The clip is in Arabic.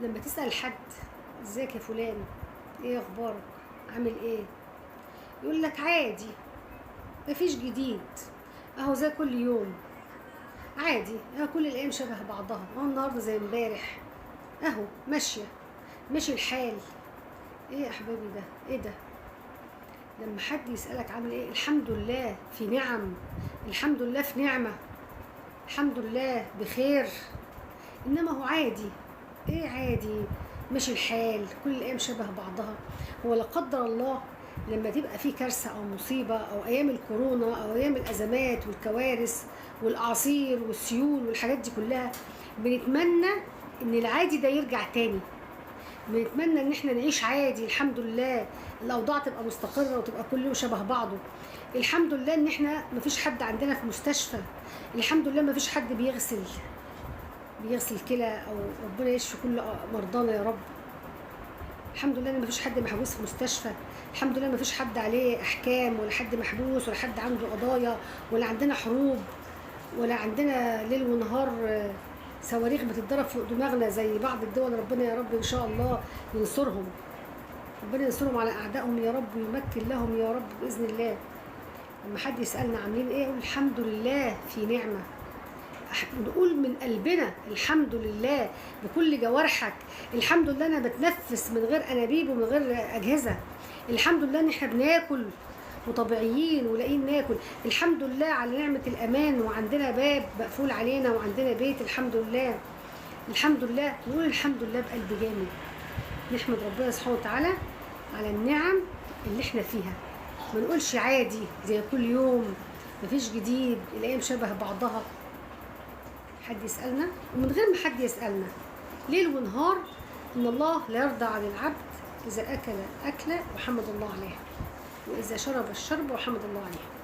لما تسأل حد ازيك يا فلان، ايه اخبارك، عامل ايه، يقول لك عادي، مفيش جديد، اهو زي كل يوم، عادي، اهو كل الايام شبه بعضها، اهو النهارده زي امبارح، اهو ماشيه، ماشي الحال. ايه يا احبابي ده، ايه ده؟ لما حد يسألك عامل ايه، الحمد لله في نعم، الحمد لله في نعمة، الحمد لله بخير. انما هو عادي، ايه عادي، ماشي الحال، كل الايام شبه بعضها. هو لا قدر الله لما تبقى في كارثه او مصيبه او ايام الكورونا او ايام الازمات والكوارث والاعاصير والسيول والحاجات دي كلها، بنتمنى ان العادي ده يرجع تاني، بنتمنى ان احنا نعيش عادي، الحمد لله الاوضاع تبقى مستقره وتبقى كله شبه بعضه. الحمد لله ان احنا مفيش حد عندنا في مستشفى، الحمد لله مفيش حد بيغسل كلى، او ربنا يشفي كل مرضانا يا رب. الحمد لله ان مفيش حد محبوس في مستشفى، الحمد لله مفيش حد عليه احكام ولا حد محبوس ولا حد عنده قضايا ولا عندنا حروب ولا عندنا ليل ونهار صواريخ بتتضرب فوق دماغنا زي بعض الدول. ربنا يا رب ان شاء الله ينصرهم، ربنا ينصرهم على اعدائهم يا رب ويمكن لهم يا رب باذن الله. لما حد يسالنا عاملين ايه، اقول الحمد لله في نعمه، نقول من قلبنا الحمد لله بكل جوارحك. الحمد لله انا بتنفس من غير انابيب ومن غير اجهزه، الحمد لله ان احنا بناكل وطبيعيين ولاقيين ناكل، الحمد لله على نعمه الامان وعندنا باب مقفول علينا وعندنا بيت، الحمد لله الحمد لله. نقول الحمد لله بقلب جامد، نحمد ربنا سبحانه وتعالى على النعم اللي احنا فيها، ما نقولش عادي زي كل يوم مفيش جديد، الايام شبه بعضها. حد يسألنا ومن غير ما حد يسألنا ليل ونهار إن الله لا يرضى عن العبد إذا أكل أكلة وحمد الله عليها، وإذا شرب الشرب وحمد الله عليها.